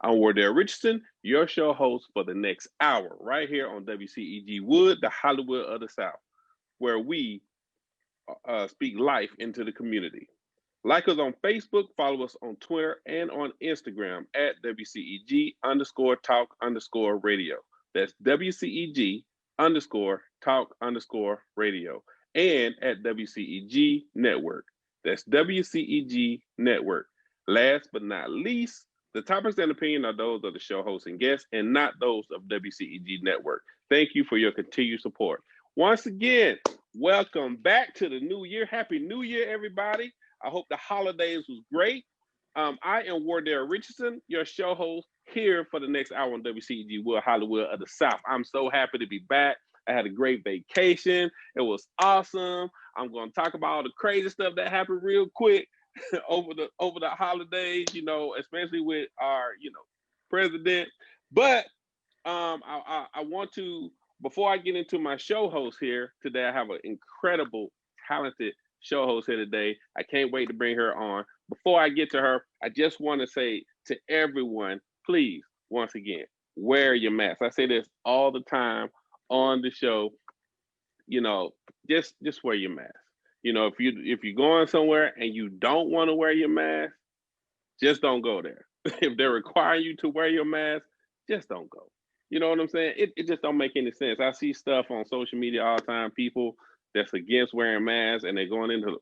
I'm Wardell Richardson, your show host for the next hour, right here on WCEG Wood, the Hollywood of the South, where we speak life into the community. Like us on Facebook, follow us on Twitter and on Instagram at WCEG underscore talk underscore radio. That's WCEG underscore talk underscore radio. And at WCEG Network. That's WCEG Network. Last but not least, the topics and opinion are those of the show hosts and guests and not those of WCEG Network. Thank you for your continued support. Once again, welcome back to the new year. Happy New Year, everybody. I hope the holidays was great. I am Wardell Richardson, your show host here for the next hour on WCEG Wood Hollywood of the South. I'm so happy to be back. I had a great vacation. It was awesome. I'm going to talk about all the crazy stuff that happened real quick over the holidays, especially with our, president. But I want to, before I get into my show host here today, I have an incredible, talented show host here today. I can't wait to bring her on. Before I get to her, I just want to say to everyone, please, once again, wear your mask. I say this all the time on the show. Just wear your mask. If you're going somewhere and you don't want to wear your mask, just don't go there. If they're requiring you to wear your mask, just don't go. You know what I'm saying? It just don't make any sense. I see stuff on social media all the time, people that's against wearing masks and they're going into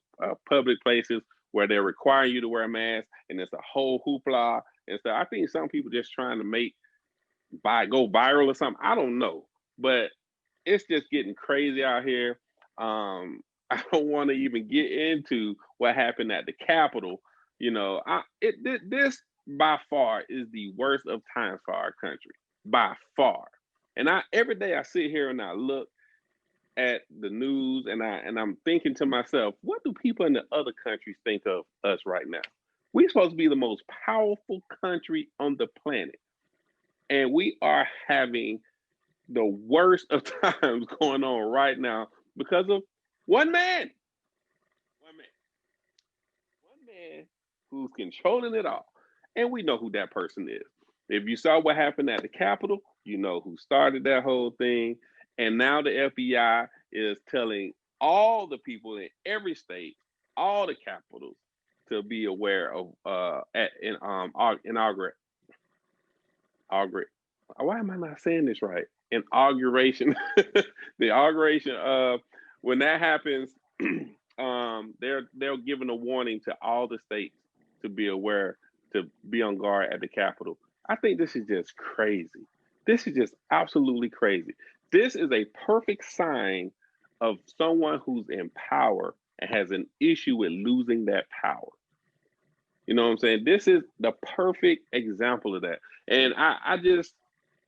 public places where they're requiring you to wear a mask and it's a whole hoopla and stuff. I think some people just trying to go viral or something. I don't know, but it's just getting crazy out here. I don't want to even get into what happened at the Capitol. This by far is the worst of times for our country, by far. And every day I sit here and I look at the news and I'm thinking to myself, what do people in the other countries think of us right now? We're supposed to be the most powerful country on the planet, and we are having the worst of times going on right now because of one man. One man. One man who's controlling it all. And we know who that person is. If you saw what happened at the Capitol, you know who started that whole thing. And now the FBI is telling all the people in every state, all the capitals, to be aware of why am I not saying this right? Inauguration, the inauguration of when that happens, they're giving a warning to all the states to be aware, to be on guard at the Capitol. I think this is just crazy. This is just absolutely crazy. This is a perfect sign of someone who's in power and has an issue with losing that power. You know what I'm saying? This is the perfect example of that. And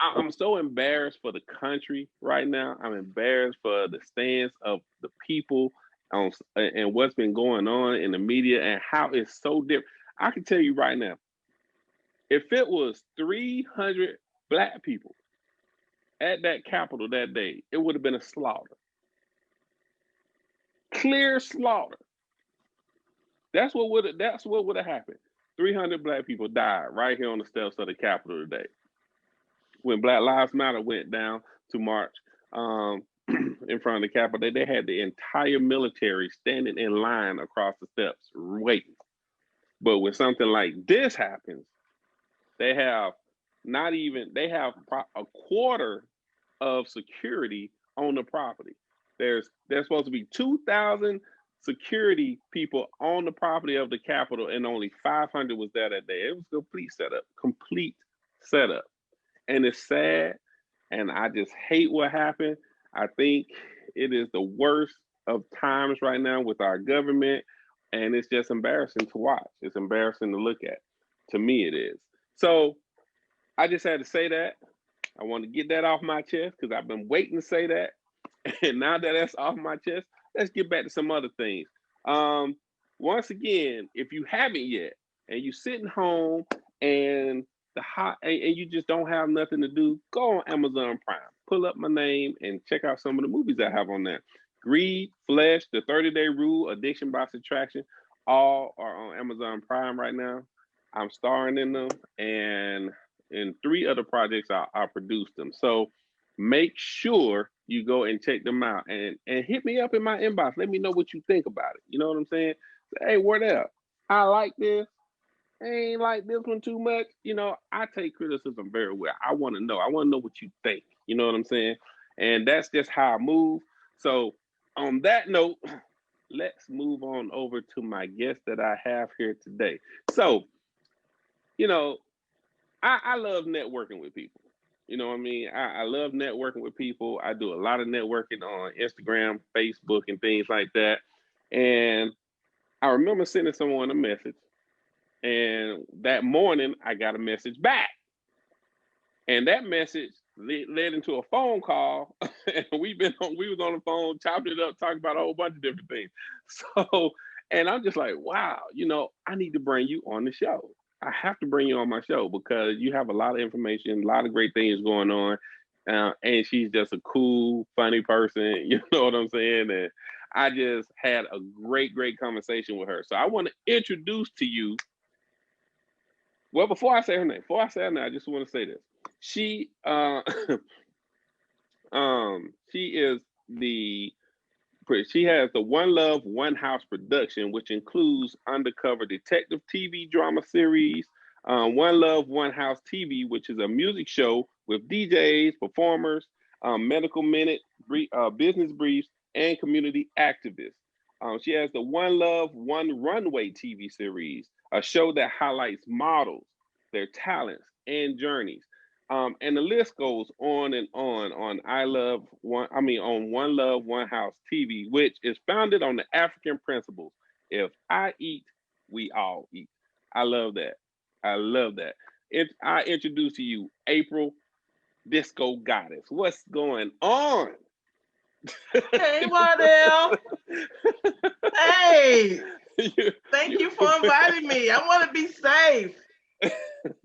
I'm so embarrassed for the country right now. I'm embarrassed for the stance of the people and what's been going on in the media and how it's so different. I can tell you right now, if it was 300 black people at that Capitol that day, it would have been a slaughter. Clear slaughter. That's what would have happened. 300 black people died right here on the steps of the Capitol today. When Black Lives Matter went down to march in front of the Capitol, they had the entire military standing in line across the steps waiting. But when something like this happens, they have a quarter of security on the property. There's supposed to be 2,000 security people on the property of the Capitol, and only 500 was there that day. It was a complete setup. And it's sad, and I just hate what happened. I think it is the worst of times right now with our government, and it's just embarrassing to watch. It's embarrassing to look at. To me, it is. So I just had to say that. I want to get that off my chest because I've been waiting to say that. And now that that's off my chest, let's get back to some other things. Once again, if you haven't yet, and you're sitting home and and you just don't have nothing to do, go on Amazon Prime. Pull up my name and check out some of the movies I have on there. Greed, Flesh, The 30-Day Rule, Addiction by Subtraction, all are on Amazon Prime right now. I'm starring in them, and 3 other projects I produced them. So make sure you go and check them out and hit me up in my inbox. Let me know what you think about it. You know what I'm saying? Say, hey, Wardell, I like this. I ain't like this one too much. You know, I take criticism very well. I want to know. I want to know what you think. You know what I'm saying? And that's just how I move. So on that note, let's move on over to my guest that I have here today. So, you know, I love networking with people. You know what I mean? I love networking with people. I do a lot of networking on Instagram, Facebook, and things like that. And I remember sending someone a message, and that morning I got a message back. And that message led into a phone call, and we was on the phone, chopping it up, talking about a whole bunch of different things. So, and I'm just like, wow, you know, I need to bring you on the show. I have to bring you on my show because you have a lot of information, a lot of great things going on, and she's just a cool, funny person. You know what I'm saying? And I just had a great conversation with her. So I want to introduce to you. Well, before I say her name, I just want to say this. She she is she has the One Love, One House production, which includes undercover detective TV drama series, One Love, One House TV, which is a music show with DJs, performers, medical minute, business briefs, and community activists. She has the One Love, One Runway TV series, a show that highlights models, their talents, and journeys. And the list goes on and on on One Love, One House TV, which is founded on the African principles. If I eat, we all eat. I love that. I love that. If I introduce to you April, DiscoGoddess. What's going on? Hey, Wardell. Hey, thank you for inviting me. I want to be safe.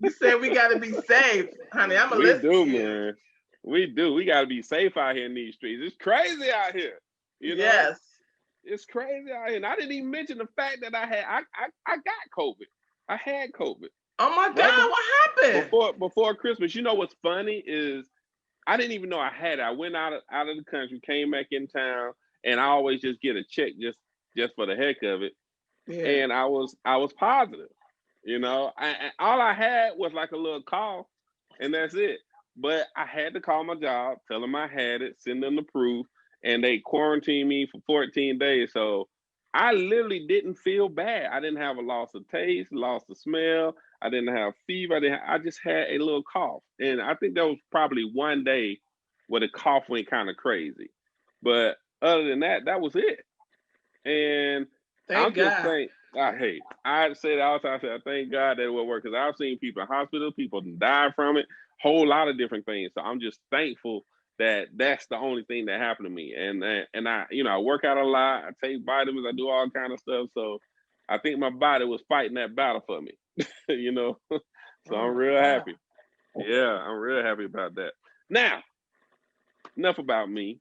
You said we got to be safe, honey. I'm a listen. We do, man. We do. We got to be safe out here in these streets. It's crazy out here. You know? Yes. It's crazy out here. And I didn't even mention the fact that I got COVID. I had COVID. Oh my God, what happened? Before Christmas. You know what's funny is I didn't even know I had it. I went out of the country, came back in town, and I always just get a check just for the heck of it. Yeah. And I was positive. You know, all I had was like a little cough, and that's it. But I had to call my job, tell them I had it, send them the proof, and they quarantined me for 14 days. So I literally didn't feel bad. I didn't have a loss of taste, loss of smell. I didn't have fever. I just had a little cough. And I think that was probably one day where the cough went kind of crazy. But other than that, that was it. And Thank God. I say that all the time. I say, thank God that it will work because I've seen people in hospital, people die from it, whole lot of different things. So I'm just thankful that that's the only thing that happened to me. And I, you know, I work out a lot. I take vitamins. I do all kind of stuff. So I think my body was fighting that battle for me. You know, so I'm real happy. Yeah, I'm real happy about that. Now, enough about me.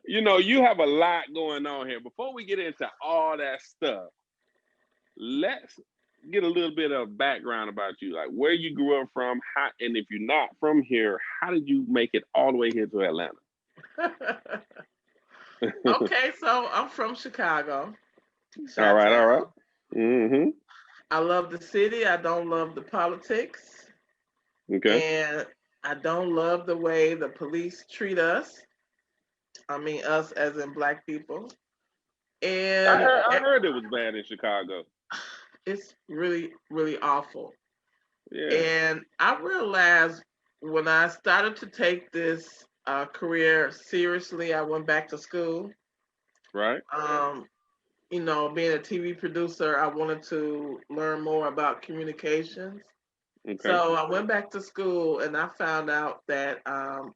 You know, you have a lot going on here. Before we get into all that stuff, let's get a little bit of background about you, like where you grew up from, how, and if you're not from here, how did you make it all the way here to Atlanta? Okay, so I'm from Chicago. All right. Mm-hmm. I love the city. I don't love the politics. Okay. And I don't love the way the police treat us. I mean, us as in Black people. And I heard it was bad in Chicago. It's really, really awful. Yeah. And I realized when I started to take this career seriously, I went back to school. Right. You know, being a TV producer, I wanted to learn more about communications. Okay. So I went back to school and I found out that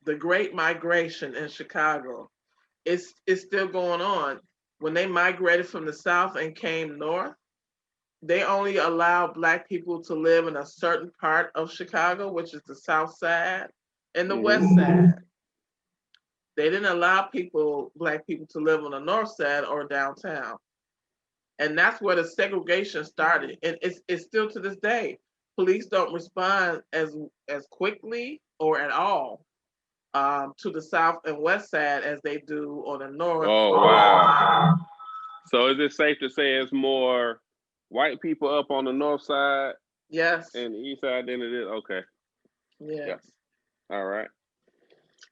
the Great Migration in Chicago is still going on. When they migrated from the South and came north, they only allowed Black people to live in a certain part of Chicago, which is the South Side and the West Side. They didn't allow Black people to live on the North Side or downtown. And that's where the segregation started. And it's still to this day. police don't respond as quickly or at all to the south and west side as they do on the north. Oh wow! So is it safe to say it's more white people up on the north side Yes. and the east side than it is? Okay. Yes. Yeah. All right.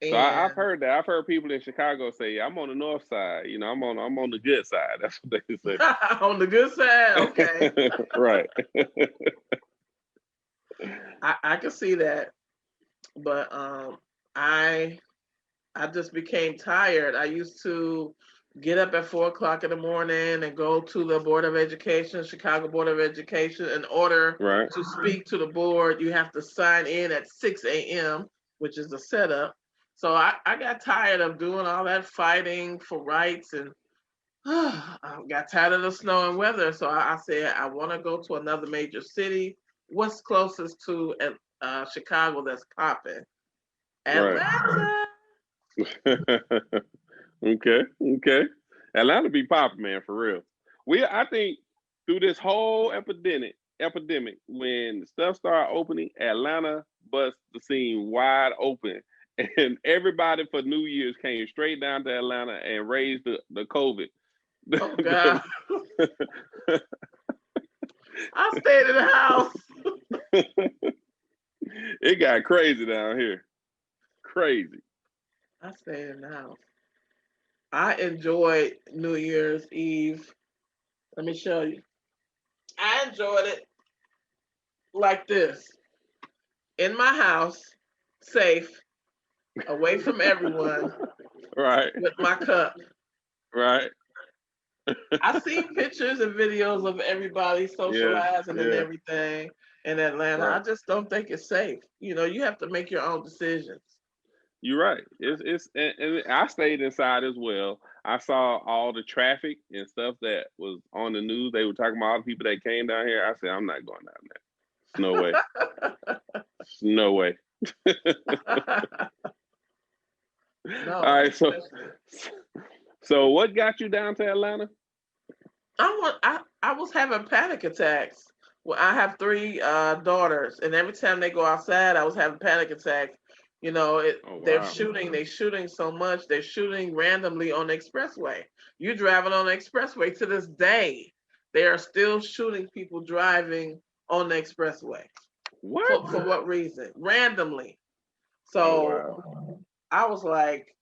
So I've And heard that. I've heard people in Chicago say, "Yeah, I'm on the north side. You know, I'm on the good side." That's what they say. on the good side, okay. Right. I can see that, but I just became tired. I used to get up at 4 o'clock in the morning and go to the Board of Education, Chicago Board of Education. In order Right. to speak to the board, you have to sign in at 6 a.m., which is the setup. So I got tired of doing all that fighting for rights, and I got tired of the snow and weather. So I said, I want to go to another major city. What's closest to Chicago that's popping? Right. Atlanta. Okay. Okay. Atlanta be popping, man, for real. I think through this whole epidemic, when stuff started opening, Atlanta bust the scene wide open. And everybody for New Year's came straight down to Atlanta and raised the COVID. Oh God. I stayed in the house. It got crazy down here. Crazy. I stayed in the house. I enjoyed New Year's Eve. Let me show you. I enjoyed it like this. In my house, safe, away from everyone, Right. with my cup. Right. I've seen pictures and videos of everybody socializing and everything in Atlanta. Right. I just don't think it's safe. You know, you have to make your own decisions. You're right. And I stayed inside as well. I saw all the traffic and stuff that was on the news. They were talking about all the people that came down here. I said, I'm not going down there. No way. No way. No, all right. So what got you down to Atlanta? I was having panic attacks. Well, I have three daughters, and every time they go outside, I was having panic attacks. You know, they're shooting so much. They're shooting randomly on the expressway. You're driving on the expressway to this day. They are still shooting people driving on the expressway. What? For what reason? Randomly. So I was like,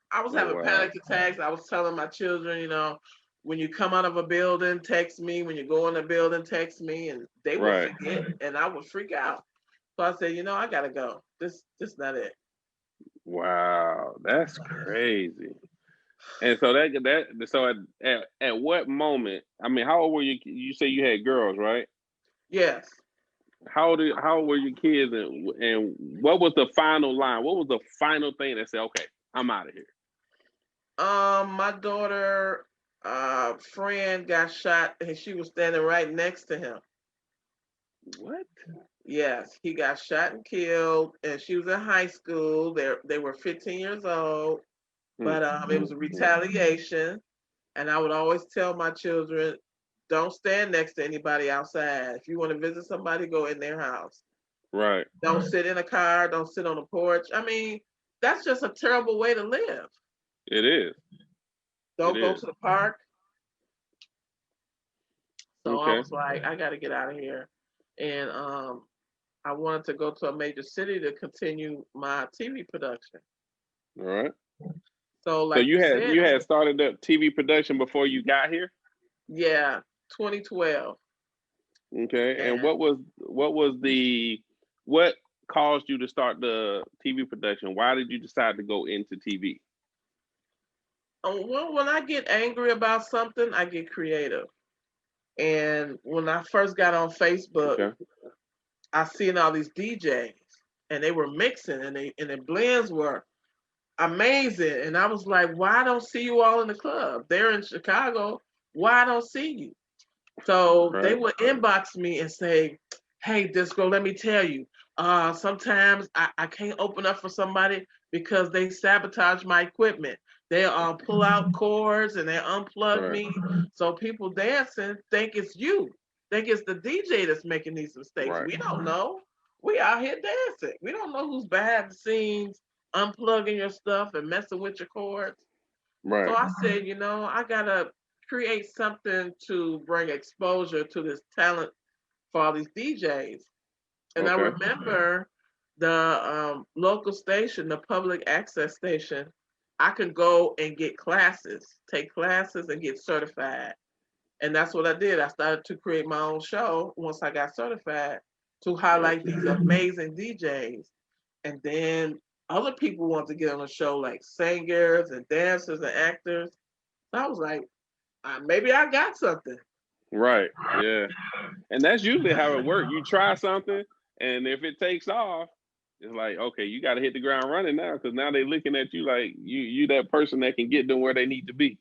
I was having panic attacks. I was telling my children, you know, when you come out of a building, text me. When you go in a building, text me. And they would forget, and I would freak out. So I said, you know, I gotta go. This not it. Wow, that's crazy. And so at what moment? I mean, how old were you? You say you had girls, right? Yes. How old were your kids, and what was the final line? What was the final thing that said, okay, I'm out of here? My daughter friend got shot, and she was standing right next to him. What? Yes, he got shot and killed, and she was in high school. They were 15 years old, but it was a retaliation. And I would always tell my children, don't stand next to anybody outside. If you want to visit somebody, go in their house. Right. Don't sit in a car. Don't sit on a porch. I mean, that's just a terrible way to live. It is. Don't go to the park. So I was like, I got to get out of here. And I wanted to go to a major city to continue my TV production. All right. So like you had started the TV production before you got here? Yeah, 2012. Okay. And what caused you to start the TV production? Why did you decide to go into TV? Well, when I get angry about something, I get creative. And when I first got on Facebook, I seen all these DJs, and they were mixing, and the blends were amazing. And I was like, why I don't see you all in the club? They're in Chicago. Why I don't see you? So they would inbox me and say, hey, Disco, let me tell you, sometimes I can't open up for somebody because they sabotage my equipment. They pull out cords and they unplug me. So people dancing think it's you. think it's the DJ that's making these mistakes. Right. We don't know. We out here dancing. We don't know who's behind the scenes unplugging your stuff and messing with your cords. Right. So I said, I gotta create something to bring exposure to this talent for all these DJs. And I remember the local station, the public access station, I could go and get classes, take classes and get certified. And that's what I did. I started to create my own show once I got certified to highlight these amazing DJs. And then other people want to get on the show, like singers and dancers and actors. So I was like, maybe I got something. Right. Yeah. And that's usually how it works. You try something, and if it takes off, it's like, okay, you got to hit the ground running now, because now they're looking at you like you that person that can get them where they need to be.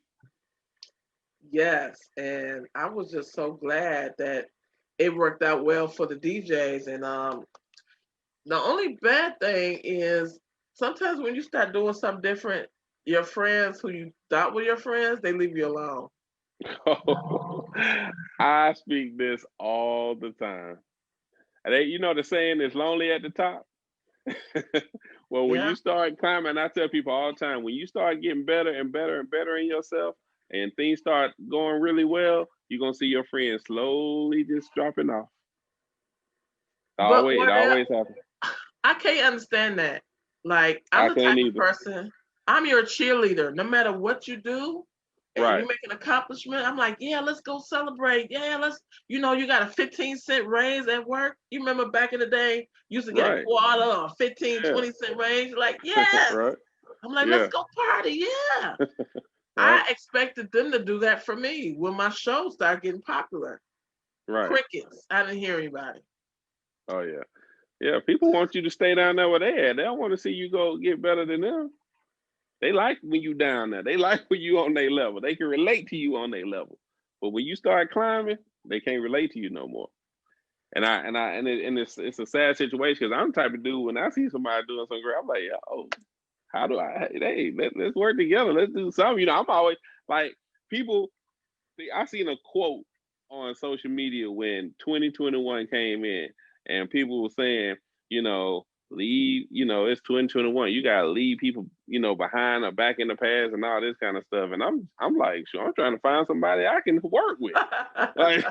Yes, and I was just so glad that it worked out well for the DJs. And the only bad thing is sometimes when you start doing something different, your friends who you thought were your friends, they leave you alone. Oh, I speak this all the time. You know the saying is lonely at the top. Well, when you start climbing, I tell people all the time, when you start getting better and better and better in yourself, and things start going really well, you're gonna see your friends slowly just dropping off. It always happens. I can't understand that. Like, I'm the type of person, I'm your cheerleader. No matter what you do, and you make an accomplishment, I'm like, yeah, let's go celebrate. Yeah, you got a 15-cent raise at work. You remember back in the day, you used to get a quarter or 15, 20-cent raise. Like, yes. I'm like, let's go party. Yeah. I expected them to do that for me when my show started getting popular. Crickets. I didn't hear anybody. Oh, yeah. Yeah, people want you to stay down there where they at. They don't want to see you go get better than them. They like when you down there. They like when you on their level. They can relate to you on their level. But when you start climbing, they can't relate to you no more. And it's a sad situation, because I'm the type of dude, when I see somebody doing something great, I'm like, yo, how do let's work together. Let's do something. I'm always like, people, I seen a quote on social media when 2021 came in, and people were saying, leave, it's 2021. You gotta leave people, behind or back in the past and all this kind of stuff. And I'm like, sure, I'm trying to find somebody I can work with. Like,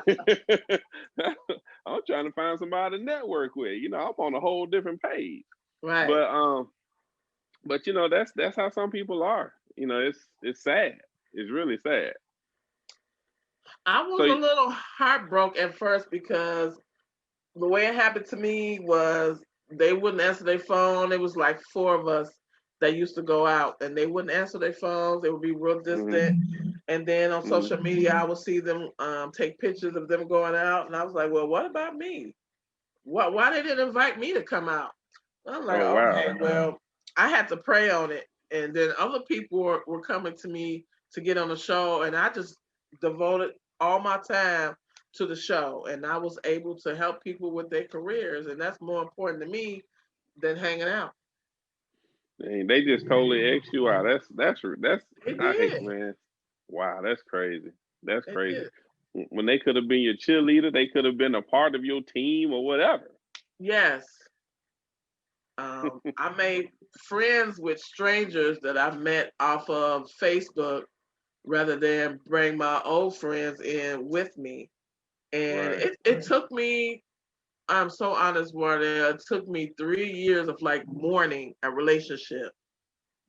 I'm trying to find somebody to network with. I'm on a whole different page. Right. But that's how some people are. It's sad. It's really sad. I was a little heartbroken at first, because the way it happened to me was they wouldn't answer their phone. It was like 4 of us that used to go out, and they wouldn't answer their phones. They would be real distant. And then on social media, I would see them take pictures of them going out, and I was like, well, what about me? Why they didn't invite me to come out? I'm like, okay, well, I had to pray on it. And then other people were coming to me to get on the show, and I just devoted all my time to the show, and I was able to help people with their careers, and that's more important to me than hanging out. They just totally X you out. That's I hate, man. Wow, that's crazy. That's crazy. When they could have been your cheerleader, they could have been a part of your team or whatever. Yes. I made friends with strangers that I met off of Facebook rather than bring my old friends in with me. And it took me, I'm so honest, Wardell, it took me 3 years of like mourning a relationship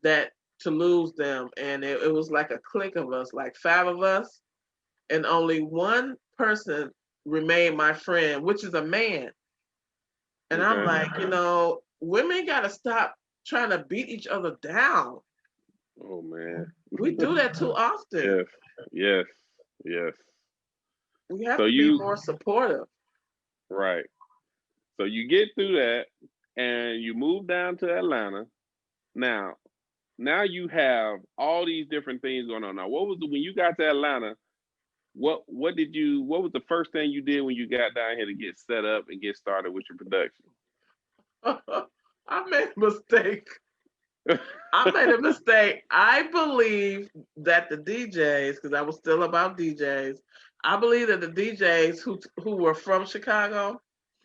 to lose them. And it was like a clique of us, like 5 of us, and only one person remained my friend, which is a man. And I'm like, women got to stop trying to beat each other down. Oh, man. We do that too often. Yes. We have to be more supportive. Right. So you get through that, and you move down to Atlanta. Now you have all these different things going on. Now, when you got to Atlanta, what was the first thing you did when you got down here to get set up and get started with your production? I made a mistake. I believe that the DJs, because I was still about DJs, I believe that the DJs who were from Chicago,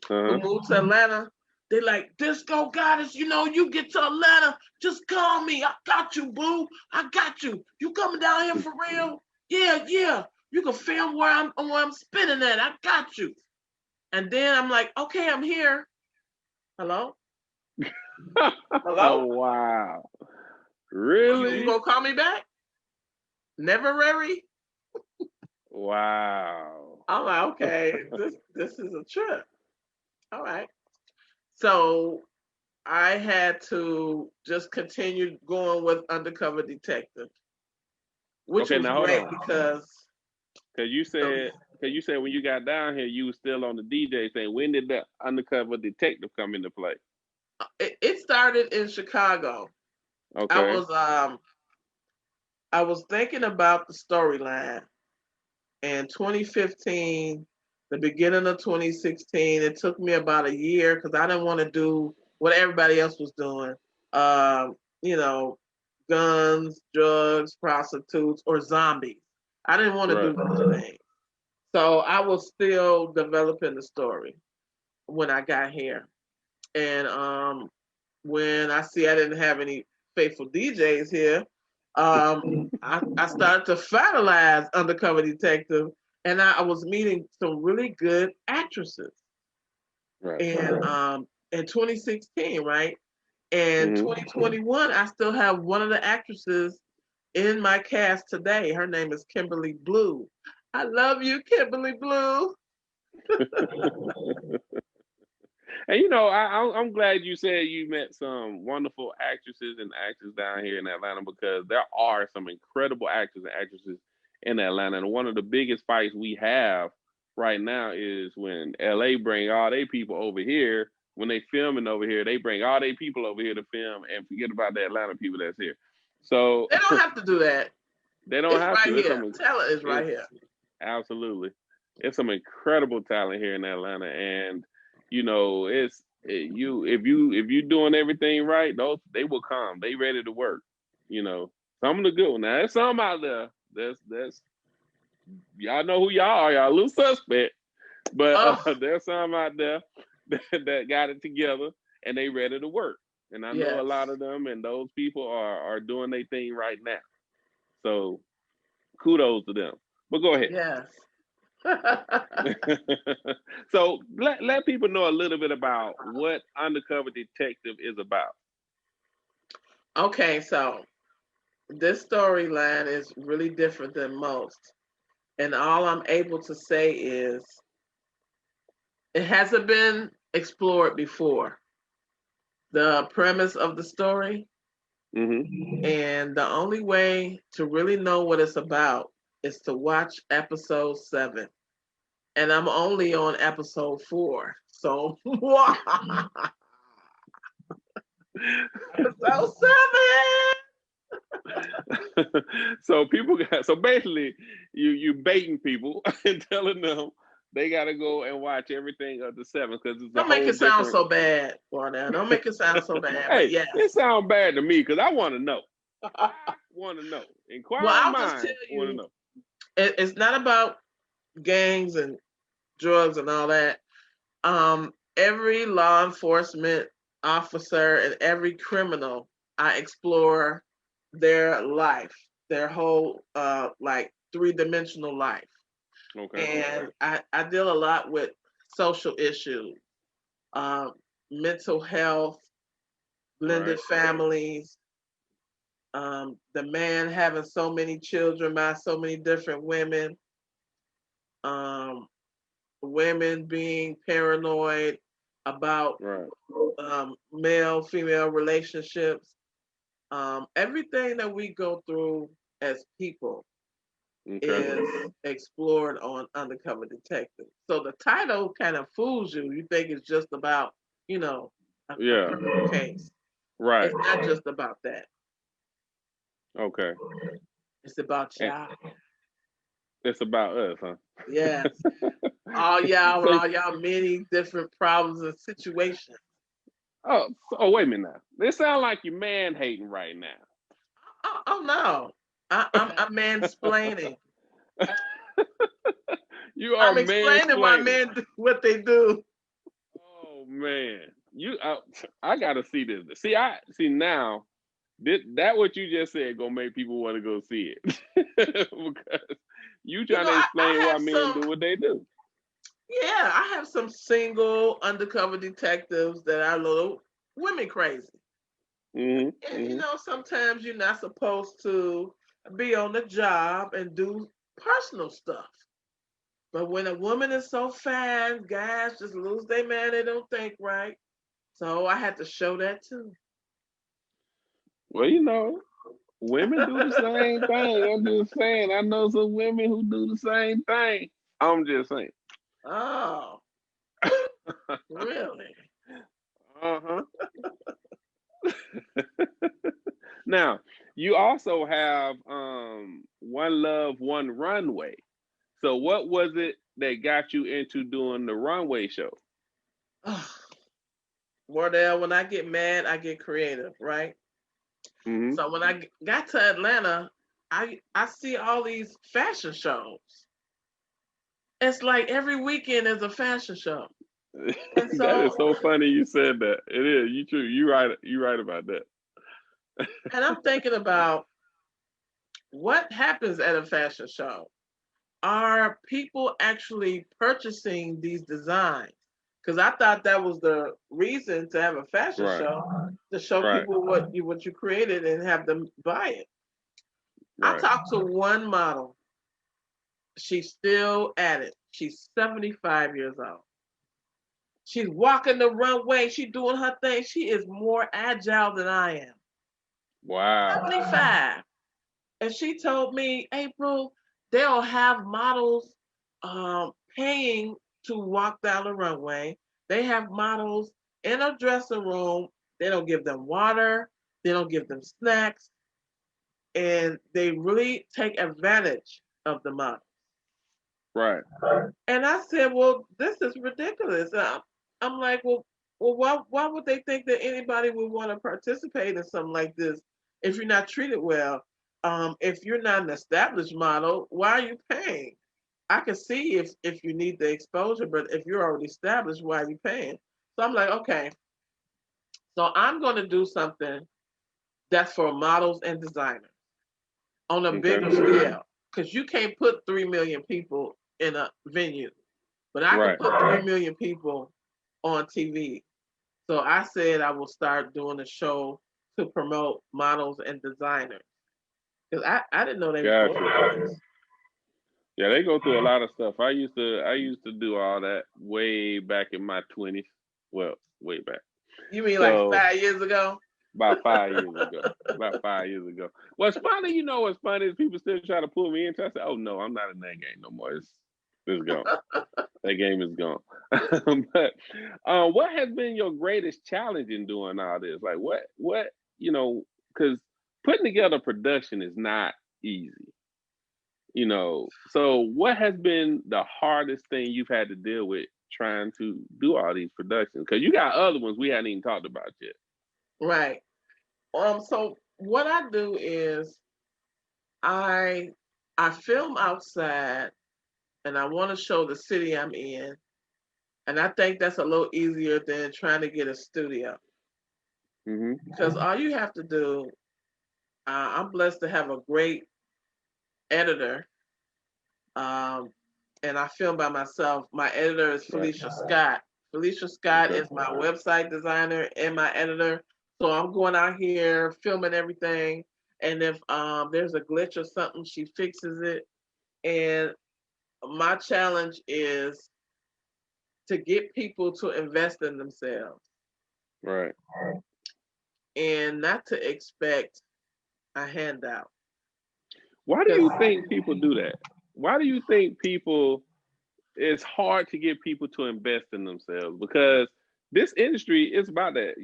who moved to Atlanta, they like, DiscoGoddess, you get to Atlanta, just call me. I got you, boo. I got you. You coming down here for real? Yeah, yeah. You can film where I'm spinning at. I got you. And then I'm like, okay, I'm here. Hello? Hello? Oh, wow. Really? You gonna call me back? Never, Rary? Wow. I'm like, okay, this is a trip. All right. So I had to just continue going with Undercover Detective, which was great because you said when you got down here you were still on the DJ thing. When did the Undercover Detective come into play? It started in Chicago. Okay. I was thinking about the storyline in 2015, the beginning of 2016. It took me about a year because I didn't want to do what everybody else was doing. Guns, drugs, prostitutes, or zombies. I didn't want to do those things. So I was still developing the story when I got here. And when I see I didn't have any faithful DJs here, I started to finalize Undercover Detective, and I was meeting some really good actresses. Right. And in 2016, right? And 2021, I still have one of the actresses in my cast today. Her name is Kimberly Blue. I love you, Kimberly Blue. And I'm glad you said you met some wonderful actresses and actors down here in Atlanta, because there are some incredible actors and actresses in Atlanta. And one of the biggest fights we have right now is when LA bring all their people over here. When they filming over here, they bring all their people over here to film and forget about the Atlanta people that's here. So they don't have to do that. They don't have to. Talent is right here. Absolutely. It's some incredible talent here in Atlanta, and if you doing everything right, they will come. They ready to work. Some of the good ones. Now there's some out there. That's y'all know who y'all are. Y'all a little suspect, but there's some out there that got it together and they ready to work. And I know a lot of them, and those people are doing their thing right now. So kudos to them. But go ahead. Yes. So let people know a little bit about what Undercover Detective is about. Okay, so this storyline is really different than most. And all I'm able to say is it hasn't been explored before. The premise of the story. And the only way to really know what it's about is to watch episode 7. And I'm only on episode 4. So episode 7. So basically you baiting people and telling them they gotta go and watch everything of the 7 because it's don't make it sound so bad, Wardell. Don't make it sound so bad. Hey, but yes. It sounds bad to me because I want to know. I want to know. I'll just tell you, it's not about gangs and drugs and all that. Every law enforcement officer and every criminal, I explore their life, their whole like 3-dimensional life. Okay. And I deal a lot with social issues, mental health, blended families, the man having so many children by so many different women, women being paranoid about male-female relationships, everything that we go through as people is explored on Undercover Detective. So the title kind of fools you. You think it's just about, a criminal case. Right. It's not just about that. Okay. It's about y'all. It's about us, huh? Yes. all y'all many different problems and situations. Oh, wait a minute now. It sounds like you're man hating right now. Oh no. I'm mansplaining. You are I'm explaining why mansplaining. men do what they do. Oh man, I gotta see this. I see now. That what you just said gonna make people want to go see it because you You trying know, to I explain why have men some. do what they do. Yeah, I have some single undercover detectives that are a little women crazy. And you Hmm. know, sometimes you're not supposed to be on the job and do personal stuff. But when a woman is so fast, guys just lose their man. They don't think right. So I had to show that too. Well, women do the same thing. I'm just saying. I know some women who do the same thing. I'm just saying. Oh, really? Uh-huh. Now, you also have One Love, One Runway. So what was it that got you into doing the runway show? Wardell, when I get mad, I get creative, right? Hmm. So when I got to Atlanta, I see all these fashion shows. It's like every weekend is a fashion show. And That is so, so funny you said that. It is. You true. You right. You right about that. and I'm thinking about what happens at a fashion show. Are people actually purchasing these designs? Because I thought that was the reason to have a fashion Right. show, to show Right. people what you created and have them buy it. I Right. talked to one model. She's still at it. She's 75 years old. She's walking the runway. She's doing her thing. She is more agile than I am. Wow. 75. And she told me, April, they'll have models paying to walk down the runway. They have models in a dressing room. They don't give them water. They don't give them snacks. And they really take advantage of the model. Right. And I said, well, this is ridiculous. I'm like, well, why would they think that anybody would want to participate in something like this if you're not treated well? If you're not an established model, why are you paying? I can see if you need the exposure, but if you're already established, why are you paying? So I'm like, okay, so I'm going to do something that's for models and designers on a Okay. bigger scale, because you can't put 3 million people in a venue. But I can Right. put 3 million people on TV. So I said I will start doing a show to promote models and designers. Because I didn't know they was going Gotcha. through this. Yeah, they go through a lot of stuff. I used to do all that way back in my 20s. Well, way back. You mean like So 5 years ago? about 5 years ago. About 5 years ago. What's funny, what's funny is people still try to pull me into. I say, oh no, I'm not in that game no more. It's gone. That game is gone. But what has been your greatest challenge in doing all this? Like because putting together production is not easy. So what has been the hardest thing you've had to deal with trying to do all these productions? Because you got other ones we hadn't even talked about yet. Right. So what I do is I I film outside and I want to show the city I'm in. And I think that's a little easier than trying to get a studio. Hmm. Because all you have to do, I'm blessed to have a great editor. Um, and I film by myself. My editor is Right. Felicia Scott. Felicia Scott Okay. is my website designer and my editor. So I'm going out here filming everything. And if there's a glitch or something, she fixes it. And my challenge is to get people to invest in themselves Right. and not to expect a handout. Why do you think people do that? Why do you think people it's hard to get people to invest in themselves? Because this industry is about that,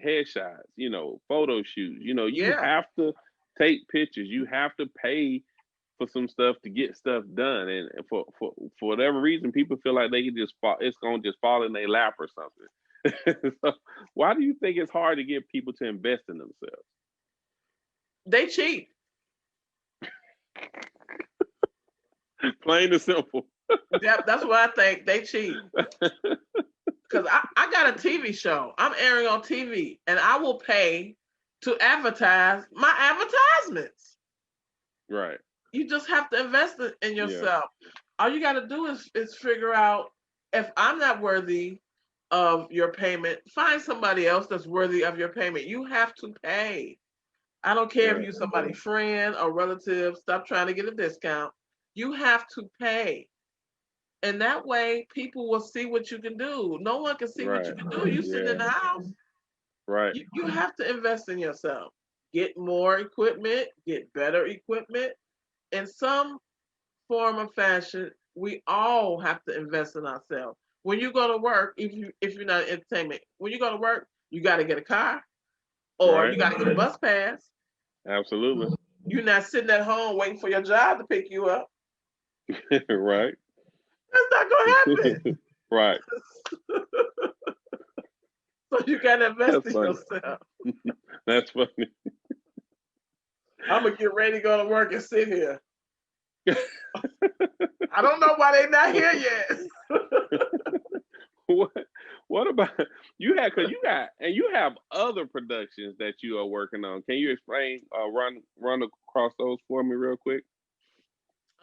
headshots, photo shoots. You Yeah, have to take pictures. You have to pay for some stuff to get stuff done. And for whatever reason, people feel like they can just fall, it's gonna just fall in their lap or something. So why do you think it's hard to get people to invest in themselves? they cheat. Plain and simple. Yep, that's what I think. They cheat. Because I got a TV show. I'm airing on TV, and I will pay to advertise my advertisements. Right. You just have to invest in Yeah. yourself. All you got to do is figure out, if I'm not worthy of your payment, find somebody else that's worthy of your payment. You have to pay. I don't care if Right. you're somebody's friend or relative. Stop trying to get a discount. You have to pay. And that way, people will see what you can do. No one can see what you Right. can do. You sitting in Yeah. the house. Right. You have to invest in yourself. Get more equipment, get better equipment. In some form of fashion, we all have to invest in ourselves. When you go to work, if you're not in entertainment, when you go to work, you got to get a car or you Right. got to get a bus pass. Absolutely. You're not sitting at home waiting for your job to pick you up. Right. That's not gonna happen. Right. So you gotta invest That's in funny. yourself. That's funny. I'm gonna get ready to go to work and sit here. I don't know why they not here yet. what what about you have, because you have other productions that you are working on. Can you explain, run across those for me real quick?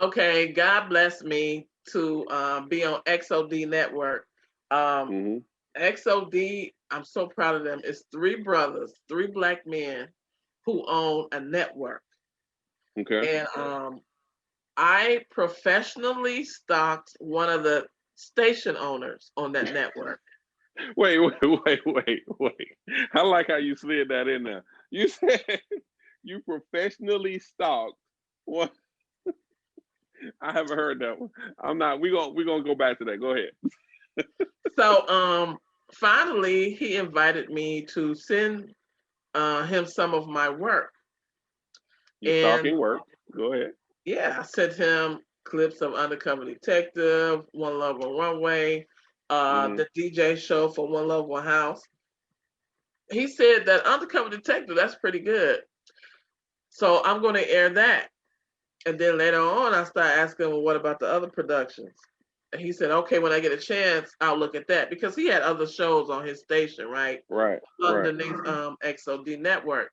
Okay, God bless me to be on XOD Network. Um, Hmm. XOD, I'm so proud of them. It's three brothers, three black men who own a network. Okay. And I professionally stalked one of the station owners on that network. Wait. I like how you slid that in there. You said you professionally stalked one. I haven't heard that one. I'm not. We gonna go back to that. Go ahead. So finally he invited me to send him some of my work. You And stalking work. Go ahead. yeah, I sent him clips of Undercover Detective, One Love One Runway, Hmm. the DJ show for One Love One House. He said that Undercover Detective, that's pretty good. So I'm going to air that. And then later on, I start asking him, well, what about the other productions? And he said, okay, when I get a chance, I'll look at that. Because he had other shows on his station, right? Right. Right. Underneath XOD Network.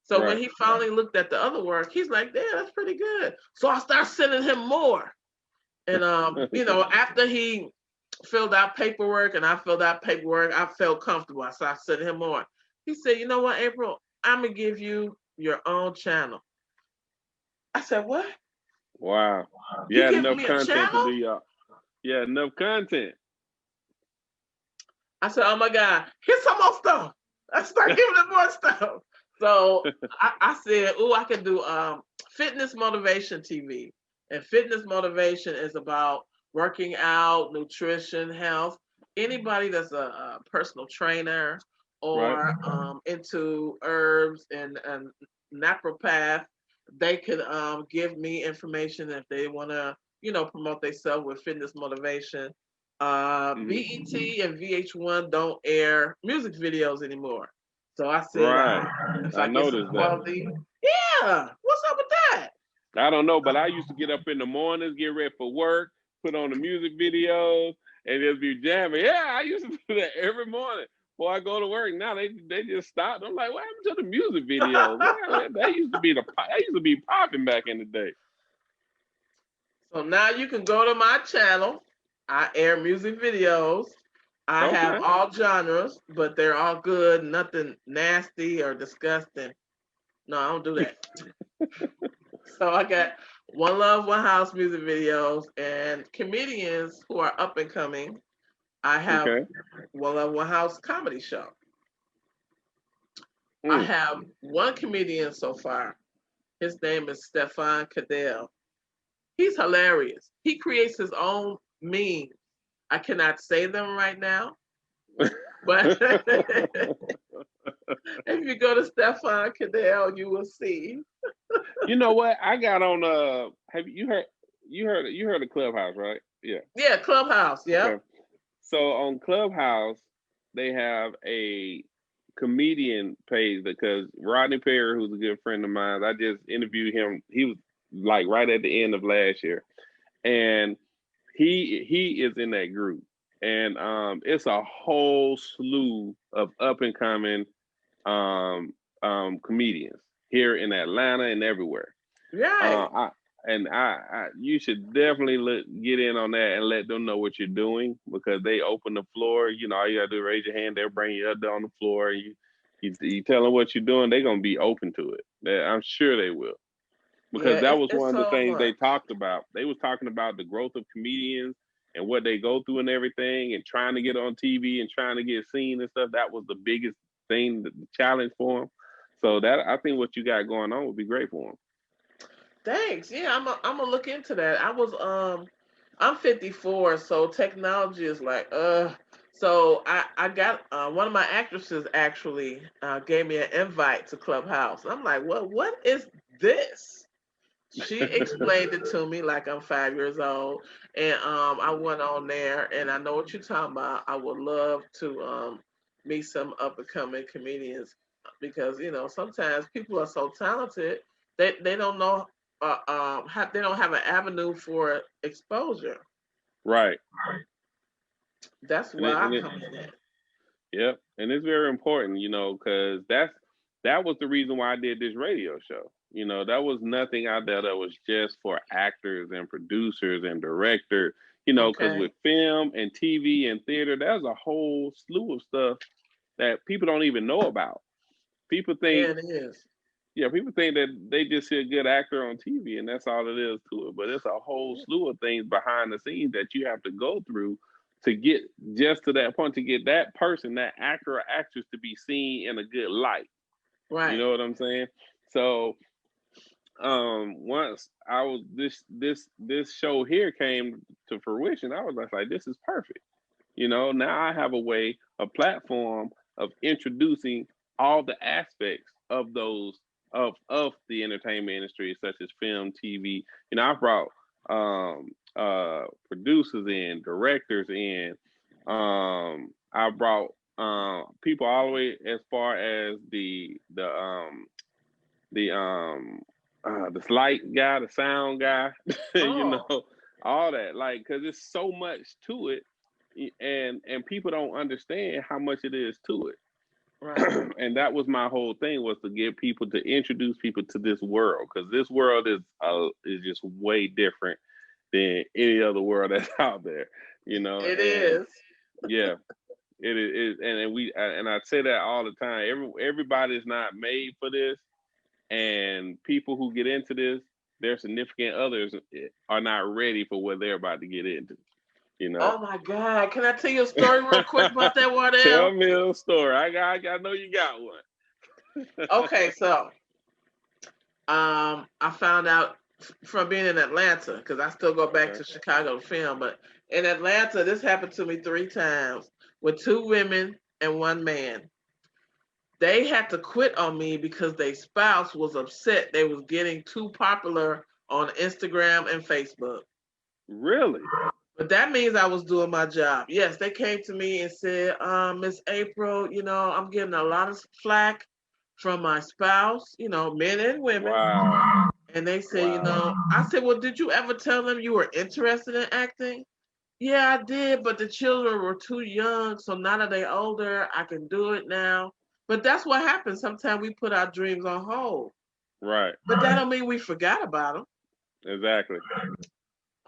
So when Right. he finally looked at the other work, he's like, yeah, that's pretty good. So I start sending him more. And after he filled out paperwork and I filled out paperwork, I felt comfortable. So I sent him more. He said, you know what, April, I'm gonna give you your own channel. I said, what? Wow. You You had giving enough me a content to do channel? y'all. Yeah, enough content. I said, oh my God, here's some more stuff. I start giving him more stuff. So I said, oh, I can do fitness motivation TV. And fitness motivation is about working out, nutrition, health. Anybody that's a personal trainer Right. or into herbs and naturopath, they could give me information if they want to, promote themselves with fitness motivation. Hmm. BET and VH1 don't air music videos anymore. So I said, Right. if I I get some noticed that. quality, yeah, what's up with that? I don't know, but I used to get up in the mornings, get ready for work, put on the music videos, and just be jamming. Yeah, I used to do that every morning before I go to work. Now they just stopped. I'm like, what happened to the music videos? Man, that used to be popping back in the day. So now you can go to my channel. I air music videos. I have Okay. all genres, but they're all good, nothing nasty or disgusting. No, I don't do that. So I got One Love, One House music videos and comedians who are up and coming. I have Okay. One Love, One House comedy show. I Mm. have one comedian so far. His name is Stefan Cadell. He's hilarious. He creates his own memes. I cannot say them right now, but if you go to Stefan Cadell, you will see. You know what? I got on have you heard of Clubhouse, right? Yeah. Yeah, Clubhouse. Yep. Okay. So on Clubhouse, they have a comedian page because Rodney Perry, who's a good friend of mine, I just interviewed him. He was like right at the end of last year. And he is in that group, and it's a whole slew of up and coming comedians here in Atlanta and everywhere. Right. You should definitely get in on that and let them know what you're doing, because they open the floor. You know, all you gotta do is raise your hand. They'll bring you up there on the floor. You tell them what you're doing. They're gonna be open to it. I'm sure they will, because Yeah, that was it's one of the so things they much. talked about. They was talking about the growth of comedians and what they go through and everything, and trying to get on TV and trying to get seen and stuff. That was the biggest thing, the challenge for them. So that, I think what you got going on would be great for them. Thanks. Yeah, I'm gonna look into that. I'm 54, so technology is like so I got one of my actresses actually gave me an invite to Clubhouse. I'm like, well, what is this? She explained it to me like I'm 5 years old, and I went on there, and I know what you're talking about. I would love to meet some up and coming comedians, because sometimes people are so talented, they don't know they don't have an avenue for exposure. Right. That's And where it, and I it, come in at. Yep, and it's very important, because that was the reason why I did this radio show. That was nothing out there that was just for actors and producers and directors. Because Okay. with film and TV and theater, there's a whole slew of stuff that people don't even know about. People Yeah, think, it is. yeah, people think that they just see a good actor on TV and that's all it is to it. But it's a whole slew of things behind the scenes that you have to go through to get just to that point, to get that person, that actor or actress, to be seen in a good light. You Right. know what I'm saying? So once I was this show here came to fruition, I was like, this is perfect. Now I have a platform of introducing all the aspects of those of the entertainment industry, such as film, TV. I brought producers in, directors in. I brought people all the way as far as the the light guy, the sound guy, Oh, all that. Like, because there's so much to it, and people don't understand how much it is to it. right. And that was my whole thing, was to get people, to introduce people to this world, because this world is just way different than any other world that's out there. It And is. yeah, it is, and I say that all the time. Everybody's not made for this, and people who get into this, their significant others are not ready for what they're about to get into. Oh my God. Can I tell you a story real quick about that, Wardell? Tell me a story. I know you got one. Okay, so I found out from being in Atlanta, because I still go back Okay. to Chicago to film, but in Atlanta, this happened to me 3 times with 2 women and 1 man. They had to quit on me because their spouse was upset they was getting too popular on Instagram and Facebook. Really? But that means I was doing my job. Yes, they came to me and said, Miss April, I'm getting a lot of flack from my spouse, men and women. Wow. And they said, Wow. I said, well, did you ever tell them you were interested in acting? Yeah, I did, but the children were too young. So now that they're older, I can do it now. But that's what happens. Sometimes we put our dreams on hold. Right. But that don't mean we forgot about them. Exactly.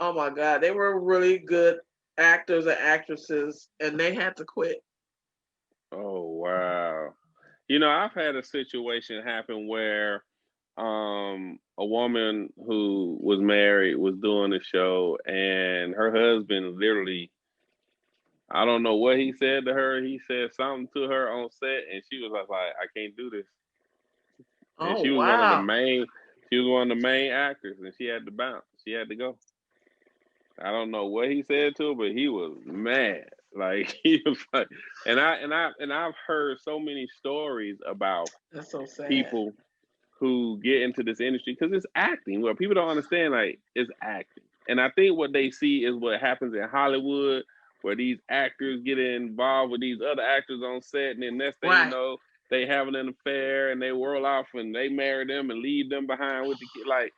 Oh my God, they were really good actors and actresses, and they had to quit. Oh wow. I've had a situation happen where a woman who was married was doing a show, and her husband literally, I don't know what he said to her. He said something to her on set, and she was like, I can't do this. And Oh wow. she was one of the main actors, and she had to bounce. She had to go. I don't know what he said to her, but he was mad. Like, he was like, and I've heard so many stories about That's so sad. people who get into this industry because it's acting. Well, people don't understand, like, it's acting. And I think what they see is what happens in Hollywood, where these actors get involved with these other actors on set, and then next thing you Right. know, they having an affair and they whirl off and they marry them and leave them behind with the kid. Like,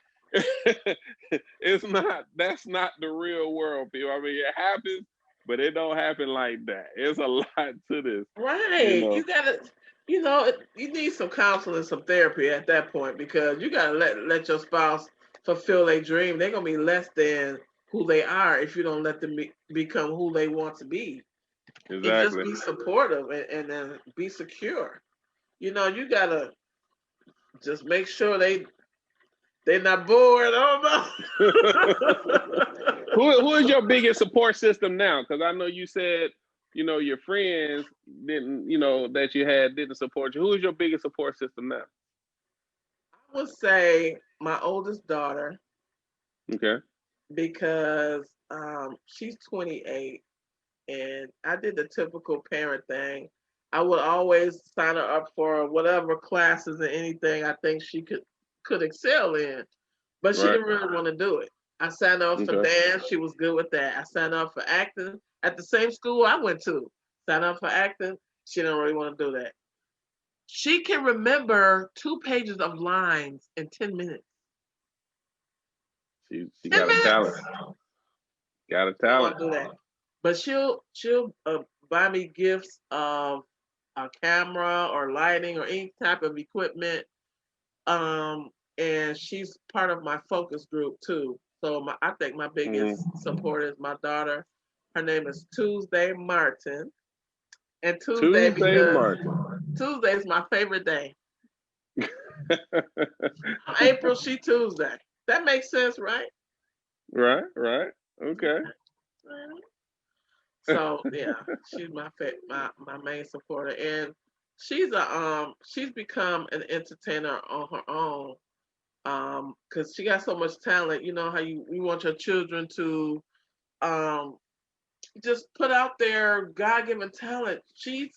It's not. That's not the real world, people. I mean, it happens, but it don't happen like that. It's a lot to this, you Right. know. You gotta, you need some counseling, some therapy at that point because you gotta let your spouse fulfill their dream. They're gonna be less than who they are if you don't let them become who they want to be. And just Exactly. be supportive and then be secure. You gotta just make sure they're not bored. Oh no. Who is your biggest support system now? Because I know you said, your friends didn't, that you had didn't support you. Who is your biggest support system now? I would say my oldest daughter Okay. because she's 28 and I did the typical parent thing. I would always sign her up for whatever classes and anything I think she could excel in, but she Right. didn't really want to do it. I signed her up for Okay. dance. She was good with that. I signed her up for acting at the same school I went to. Signed up for acting. She didn't really want to do that. She can remember 2 pages of lines in 10 minutes. She 10 got a talent. minutes. Got a She don't want talent. to do that. But she'll buy me gifts of a camera or lighting or any type of equipment. Um, and she's part of my focus group too. So I think my biggest support is my daughter. Her name is Tuesday Martin, and Tuesday Tuesday because Martin. Tuesday is my favorite day. April, she Tuesday. That makes sense, right? Right. Okay. So yeah, she's my main supporter, and she's become an entertainer on her own. Because she got so much talent. You know how you want your children to um just put out their God given talent. She's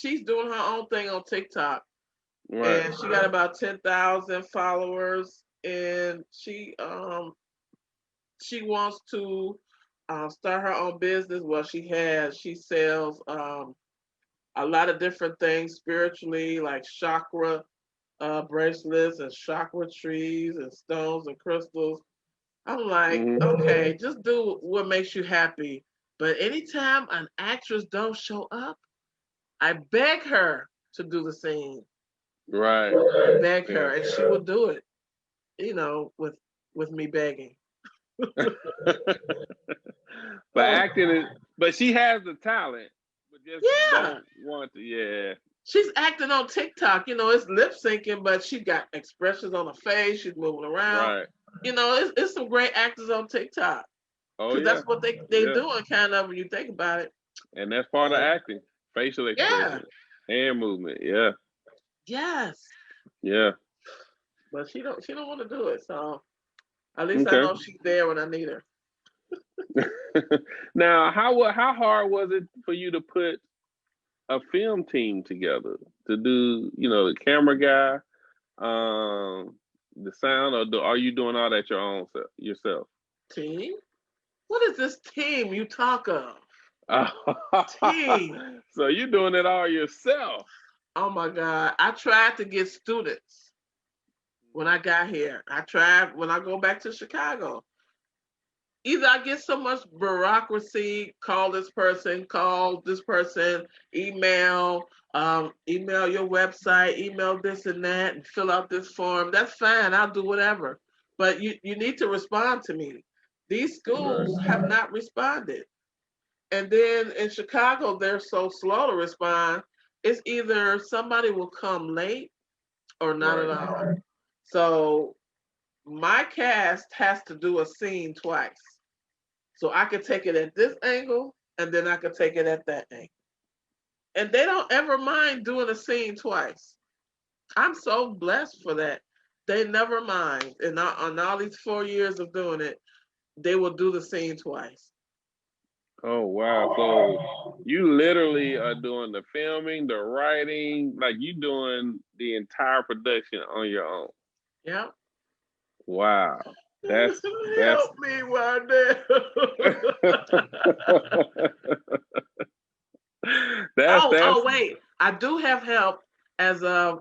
doing her own thing on TikTok, Right. and she got about 10,000 followers, and she wants to start her own business. Well, she sells a lot of different things spiritually, like chakra bracelets and chakra trees and stones and crystals. I'm like, okay, just do what makes you happy. But anytime an actress don't show up, I beg her to do the scene. Right. I beg Yeah. her, and she will do it. With me begging. But acting is, but she has the talent, but just Yeah, don't want to. Yeah. she's acting on TikTok. It's lip syncing, but she got expressions on her face. She's moving around. Right. It's some great actors on TikTok Oh because yeah. that's what they Yeah. doing kind of when you think about it. And that's part of acting, facial Yeah, expression, hand movement. Yeah. yes, Yeah. but she don't want to do it. So at least I Okay. know she's there when I need her. Now, how hard was it for you to put a film team together to do, the camera guy, the sound, or are you doing all that yourself? Team? What is this team you talk of? Team. So you're doing it all yourself. Oh my God. I tried to get students when I got here. I tried when I go back to Chicago. Either I get so much bureaucracy, call this person, email your website, email this and that, and fill out this form. That's fine. I'll do whatever. But you need to respond to me. These schools Right. have not responded. And then in Chicago, they're so slow to respond. It's either somebody will come late or not at Right. all. So my cast has to do a scene twice. So I could take it at this angle and then I could take it at that angle. And they don't ever mind doing a scene twice. I'm so blessed for that. They never mind. And on all these 4 years of doing it, they will do the scene twice. Oh wow. So you literally are doing the filming, the writing, like you doing the entire production on your own. Yeah. Wow. That's Help me, Wardell. that's Oh, wait. I do have help as of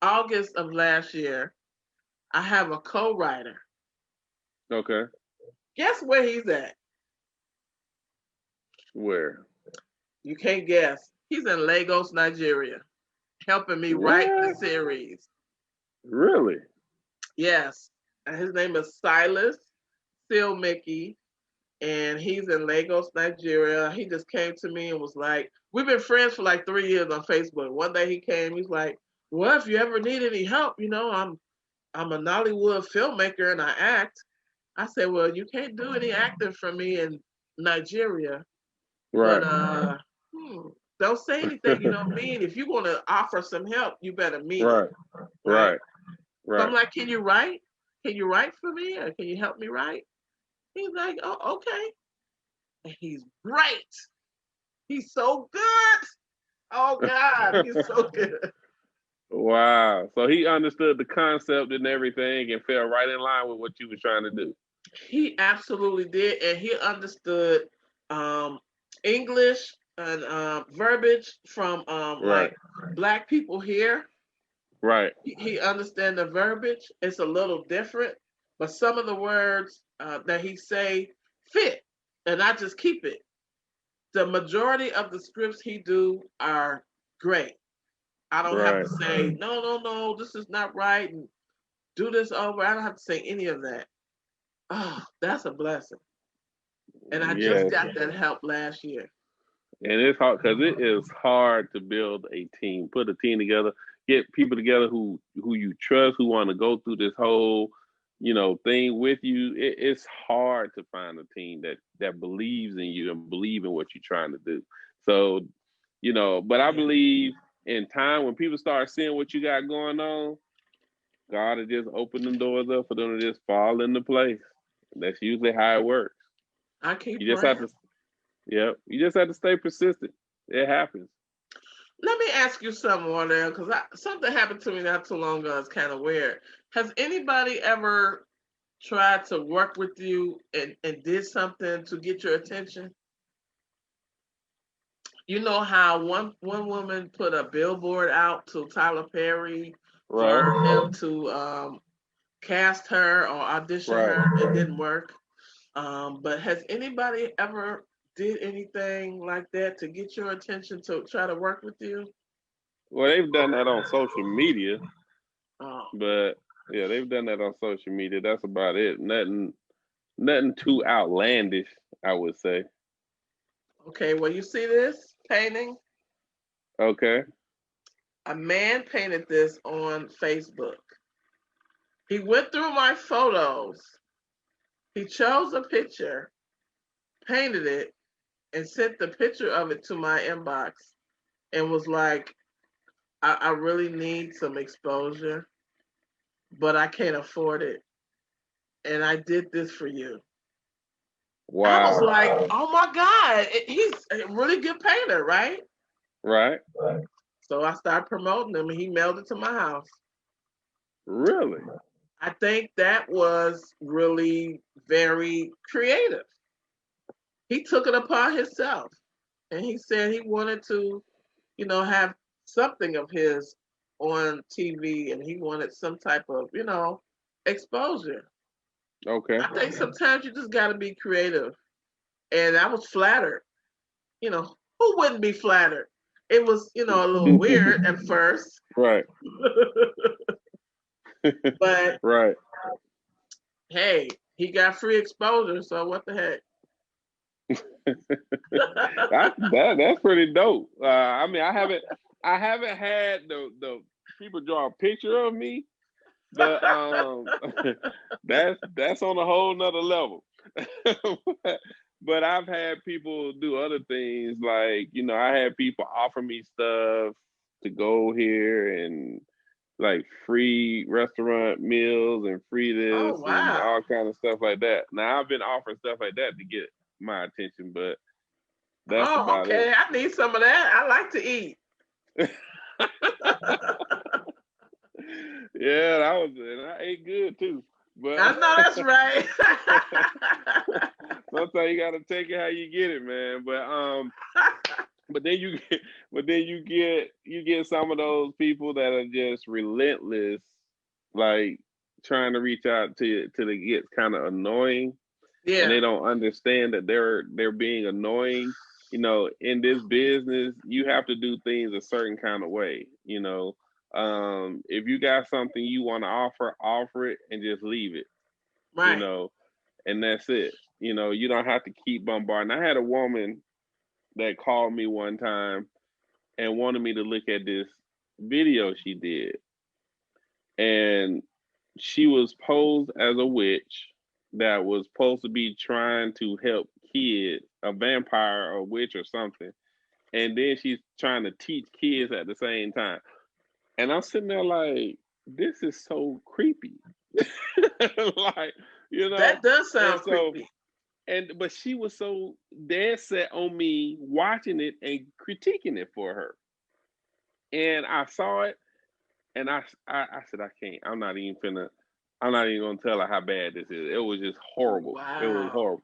August of last year. I have a co-writer. Okay. Guess where he's at? Where? You can't guess. He's in Lagos, Nigeria, helping me write the What? series. Really? Yes. And his name is Silas Seal Mickey, and he's in Lagos, Nigeria. He just came to me and was like, we've been friends for like 3 years on Facebook. One day he came, he's like, well, if you ever need any help, I'm a Nollywood filmmaker and I act. I said, well, you can't do any acting for me in Nigeria, Right. but don't say anything. You know what I mean? If you're gonna offer some help, you better mean it, Right. right? Right. So I'm Right. like, can you write? Can you write for me, or can you help me write? He's like, oh, okay. And he's great. He's so good. Oh God, he's so good. Wow. So he understood the concept and everything and fell right in line with what you were trying to do. He absolutely did, and he understood um, English and verbiage from Right. like Black people here. Right. He understand the verbiage. It's a little different, but some of the words that he say fit, and I just keep it. The majority of the scripts he do are great. I don't have Right. to say no, no, no. This is not right, and do this over. I don't have to say any of that. Oh, that's a blessing. And I just Yes. got that help last year. And it's hard because it is hard to build a team, put a team together, get people together who you trust, who want to go through this whole, thing with you. It's hard to find a team that believes in you and believe in what you're trying to do. So, but I believe in time when people start seeing what you got going on, God will just open them doors up for them to just fall into place. That's usually how it works. I keep You just have praying. to, yeah, you just have to stay persistent. It happens. Let me ask you something, Wardell, because something happened to me not too long ago. It's kind of weird. Has anybody ever tried to work with you and did something to get your attention? You know how one woman put a billboard out to Tyler Perry Right, for him to cast her or audition right. her. It didn't work. But has anybody ever did anything like that to get your attention to try to work with you? Well, they've done that on social media, Oh, but yeah, they've done that on social media. That's about it. Nothing too outlandish, I would say. okay. Well, you see this painting? Okay, A man painted this on Facebook. He went through my photos. He chose a picture, painted it, and sent the picture of it to my inbox and was like, I really need some exposure, but I can't afford it. And I did this for you. I was wow, like, oh my God, he's a really good painter, right? right? So I started promoting him and he mailed it to my house. Really? I think that was really very creative. He took it upon himself and he said he wanted to, have something of his on TV and he wanted some type of, exposure. Okay. I think sometimes you just got to be creative. And I was flattered. Who wouldn't be flattered? It was, a little weird at first, Right, but right. hey, he got free exposure, so what the heck? That's pretty dope. I mean, I haven't had the people draw a picture of me, but that's on a whole nother level. But I've had people do other things, like I had people offer me stuff to go here and like free restaurant meals and free Oh this and wow. all kind of stuff like that. Now I've been offering stuff like that to get my attention, but that's Oh, about it. okay. I need some of that. I like to eat. Yeah, that was it. I ate good too. I But know that's right. sometimes you gotta take it how you get it, man. But then you get some of those people that are just relentless. Like trying to reach out to you till it gets kind of annoying, and they don't understand that they're being annoying. You know, in this business, you have to do things a certain kind of way. You know, if you got something you want to offer it and just leave it. You Right. know, and that's it. You know, you don't have to keep bombarding. I had a woman that called me one time and wanted me to look at this video she did. And she was posed as a witch that was supposed to be trying to help kids, a vampire or a witch or something. And then she's trying to teach kids at the same time. And I'm sitting there like, this is so creepy. Like, you know, that does sound creepy. But she was so dead set on me watching it and critiquing it for her. And I saw it, and I said, I can't. I'm not even gonna tell her how bad this is. It was just horrible. Wow. It was horrible.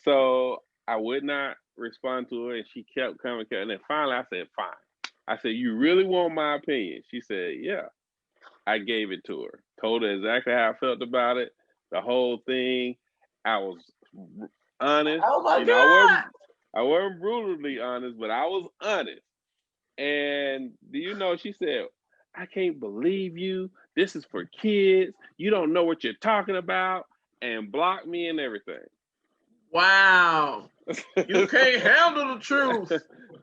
So I would not respond to her, and she kept coming, and then finally I said, fine. I said, you really want my opinion? She said, yeah. I gave it to her. Told her exactly how I felt about it, the whole thing. I was honest. Oh my God. I wasn't brutally honest, but I was honest. And do you know, she said, I can't believe you. This is for kids. You don't know what you're talking about, and blocked me and everything. Wow. You can't handle the truth.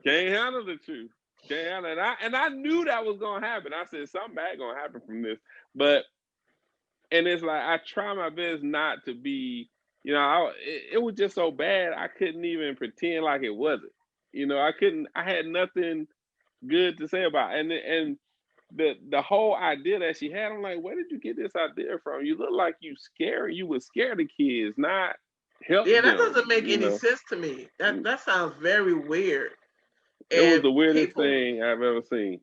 Can't handle the truth. Can't handle it. And I knew that was gonna happen. I said something bad gonna happen from this. But and it's like I try my best not to be, you know, it was just so bad I couldn't even pretend like it wasn't. You know, I had nothing good to say about it. And the whole idea that she had, I'm like, where did you get this idea from? You look like you would scare the kids, not help them. Yeah, that doesn't make any sense to me. That sounds very weird. It was the weirdest thing I've ever seen.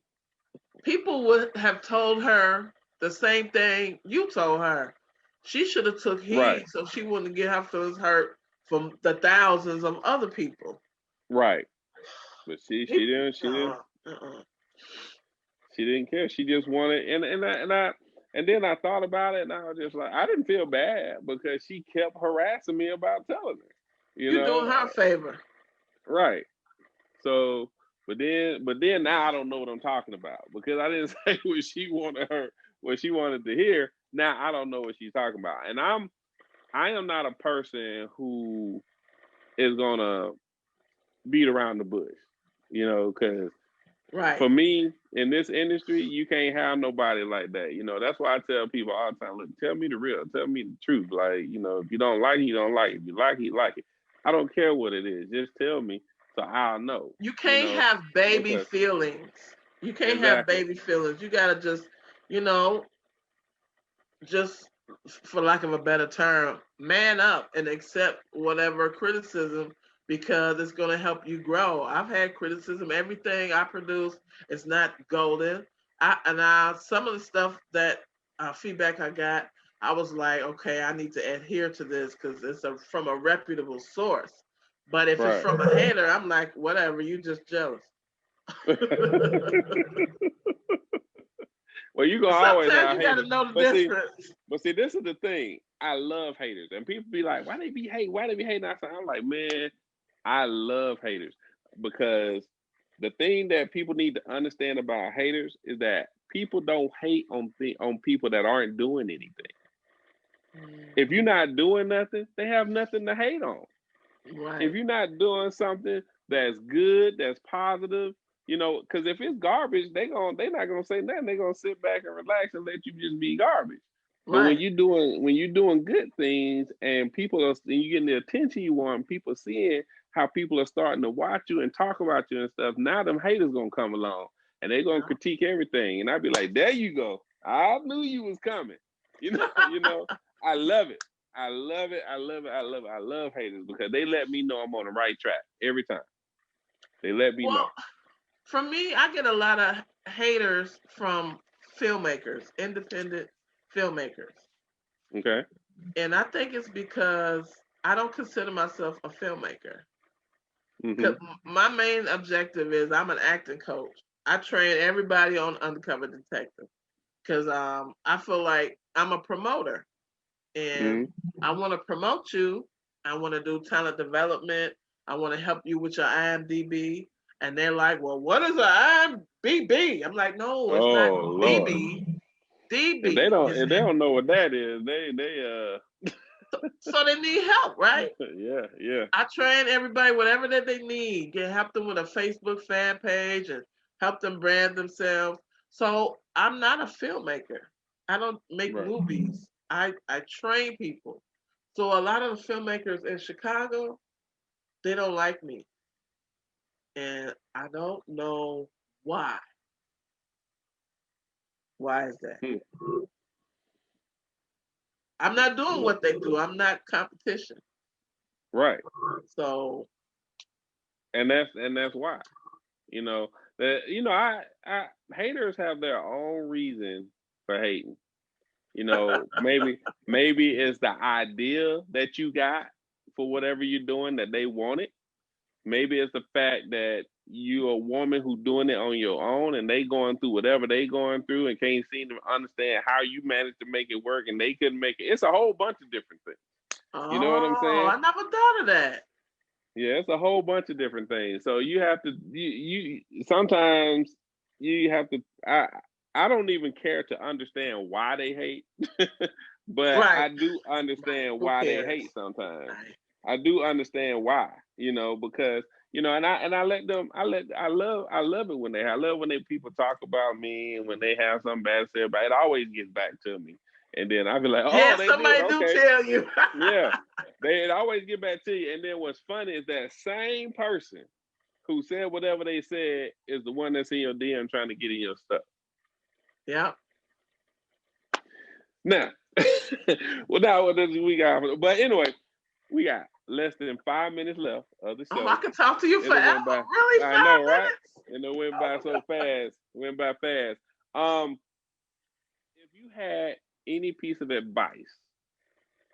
People would have told her the same thing you told her. She should have took heed so she wouldn't get her feelings hurt from the thousands of other people. Right. But she didn't care. She just wanted, and then I thought about it, and I was just like, I didn't feel bad because she kept harassing me about telling me. You're doing her a favor. Right. So, but then now I don't know what I'm talking about because I didn't say what she wanted to hear. Now I don't know what she's talking about, and I am not a person who is gonna beat around the bush, you know, because for me in this industry, you can't have nobody like that. You know, that's why I tell people all the time, look, tell me the real, tell me the truth. Like, you know, if you don't like it, you don't like it. If you like it, you like it. I don't care what it is. Just tell me so I'll know. You can't have baby feelings. You can't have baby feelings. You gotta just, you know, just for lack of a better term, man up and accept whatever criticism because it's going to help you grow. I've had criticism. Everything I produce is not golden. Some of the stuff that feedback I got, I was like, okay, I need to adhere to this because it's from a reputable source. But if it's from a hater, I'm like, whatever, you just jealous. Well, you gonna always have haters. You gotta know the difference. But see, this is the thing. I love haters, and people be like, "Why they be hating? Why they be hating?" I'm like, man, I love haters because the thing that people need to understand about haters is that people don't hate on people that aren't doing anything. If you're not doing nothing, they have nothing to hate on. Right. If you're not doing something that's good, that's positive, you know, because if it's garbage, they're not gonna say nothing. They're gonna sit back and relax and let you just be garbage. But when you're doing good things and you getting the attention you want, people seeing how people are starting to watch you and talk about you and stuff, now them haters gonna come along and they're gonna critique everything. And I'd be like, there you go. I knew you was coming. You know, I love it. I love it. I love haters because they let me know I'm on the right track every time. They let me know. For me, I get a lot of haters from filmmakers, independent filmmakers. Okay. And I think it's because I don't consider myself a filmmaker. Because my main objective is I'm an acting coach. I train everybody on Undercover Detective. because I feel like I'm a promoter, and I want to promote you. I want to do talent development. I want to help you with your IMDb. And they're like, well, what is an IMDb? I'm like, no, it's not Lord. DB. DB. If they don't know what that is, they So they need help, right? yeah. I train everybody whatever that they need. Help them with a Facebook fan page and help them brand themselves. So I'm not a filmmaker. I don't make movies. I train people. So a lot of the filmmakers in Chicago, they don't like me. And I don't know why. Why is that? I'm not doing what they do. I'm not competition. Right. So and that's why. I haters have their own reason for hating. Maybe it's the idea that you got for whatever you're doing that they wanted. Maybe it's the fact that you're a woman who's doing it on your own and they going through whatever they going through and can't seem to understand how you managed to make it work and they couldn't make it. It's a whole bunch of different things. You know what I'm saying? I never thought of that. Yeah, it's a whole bunch of different things. So you have to you sometimes you have to I don't even care to understand why they hate, but I do understand why they hate sometimes. I do understand why, because and I let them I love it when I love when people talk about me and when they have something bad to say about it. It always gets back to me. And then I be like, oh, they somebody did. do Okay. tell you. Yeah. They always get back to you. And then what's funny is that same person who said whatever they said is the one that's in your DM trying to get in your stuff. Yeah. Now, what we got? But anyway, we got less than 5 minutes left of the show. Oh, I can talk to you forever. Really? I know, right? And it went by so fast. Went by fast. If you had any piece of advice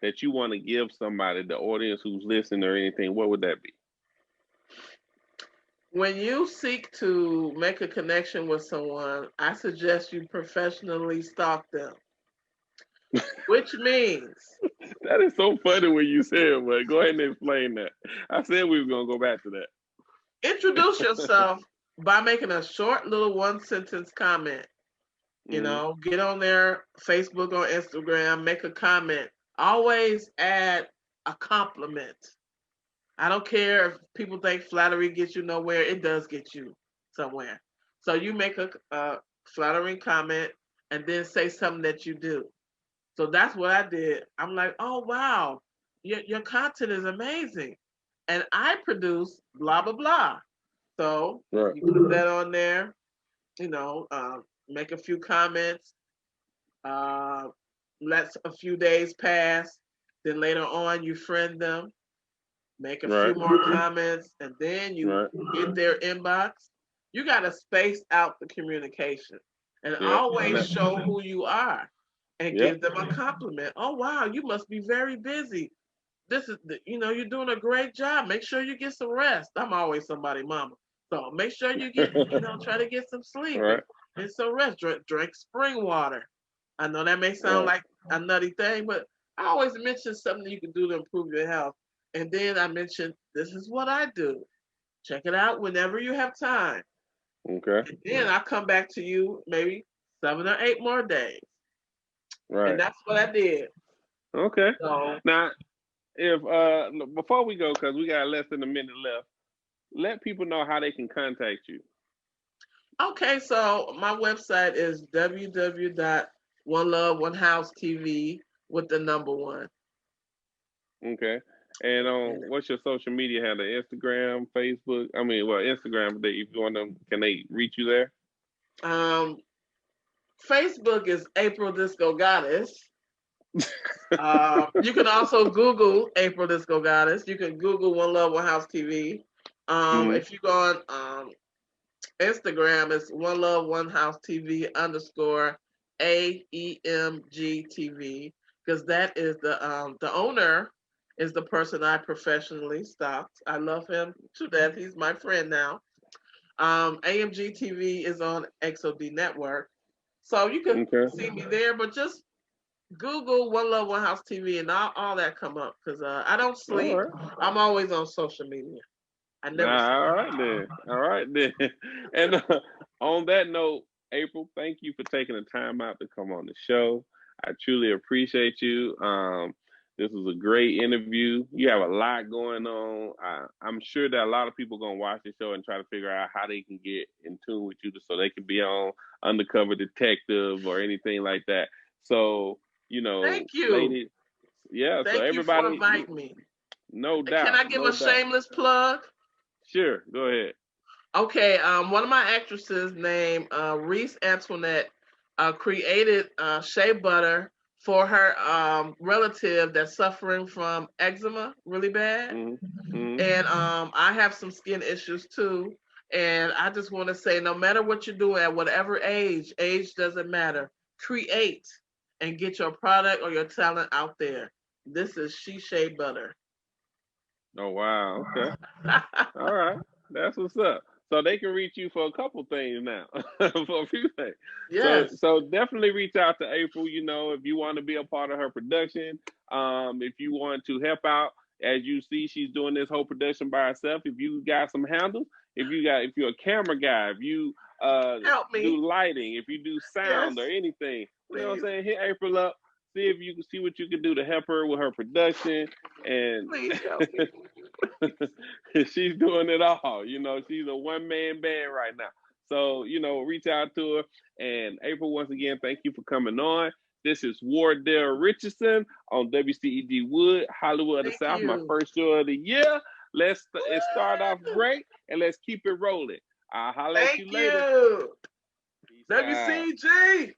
that you want to give somebody, the audience who's listening or anything, what would that be? When you seek to make a connection with someone, I suggest you professionally stalk them. Which means... That is so funny when you said it, but go ahead and explain that. I said we were going to go back to that. Introduce yourself by making a short little one-sentence comment. Get on their Facebook or Instagram, make a comment. Always add a compliment. I don't care if people think flattery gets you nowhere. It does get you somewhere. So you make a flattering comment and then say something that you do. So that's what I did. I'm like, oh, wow, your content is amazing. And I produce blah, blah, blah. So you put that on there, make a few comments, let a few days pass. Then later on, you friend them, make a few more comments, and then you get their inbox. You got to space out the communication and always show who you are and give them a compliment. Oh, wow, you must be very busy. This is, you're doing a great job. Make sure you get some rest. I'm always somebody's mama. So make sure you get, try to get some sleep and some rest. Drink spring water. I know that may sound like a nutty thing, but I always mention something you can do to improve your health. And then I mention, this is what I do. Check it out whenever you have time. Okay. And then I'll come back to you maybe 7 or 8 more days. Right. And that's what I did. Okay. So, now, if before we go, because we got less than a minute left, let people know how they can contact you. Okay, so my website is www.onelove1housetv with the number 1. Okay. And what's your social media handle? Instagram, Facebook? I mean, well, Instagram, if you want them, can they reach you there? Facebook is April DiscoGoddess. You can also Google April DiscoGoddess. You can Google One Love One House TV. If you go on Instagram, it's One Love One House TV _ AEMG TV, because that is the owner is the person I professionally stalked. I love him to death. He's my friend now. AMG TV is on XOD Network. So you can see me there, but just Google One Love One House TV and all that come up because I don't sleep. I'm always on social media. I never sleep. All right then. And on that note, April, thank you for taking the time out to come on the show. I truly appreciate you. This was a great interview. You have a lot going on. I'm sure that a lot of people are going to watch the show and try to figure out how they can get in tune with you so they can be on Undercover Detective or anything like that. So, thank you. Ladies, yeah, thank so everybody. You for inviting me. No doubt. Can I give a shameless plug? Sure, go ahead. Okay, one of my actresses named Reese Antoinette created shea butter for her relative that's suffering from eczema really bad. Mm-hmm. And I have some skin issues too. And I just want to say, no matter what you do at whatever age doesn't matter, create and get your product or your talent out there. This is shea butter. Oh, wow. Okay. All right. That's what's up. So they can reach you for a couple things now, for a few things. Yes. So definitely reach out to April, if you want to be a part of her production, if you want to help out. As you see, she's doing this whole production by herself. If you got some handles, if you're a camera guy, if you help me. do lighting, if you do sound or anything, Please. You know what I'm saying? Hit April up. See if you can see what you can do to help her with her production. And please help me. She's doing it all. She's a one-man band right now. So, reach out to her. And April, once again, thank you for coming on. This is Wardell Richardson on WCEG Wood, Hollywood of the South, my first show of the year. Let's start off great and let's keep it rolling. I'll holler at you later. Thank you. WCEG.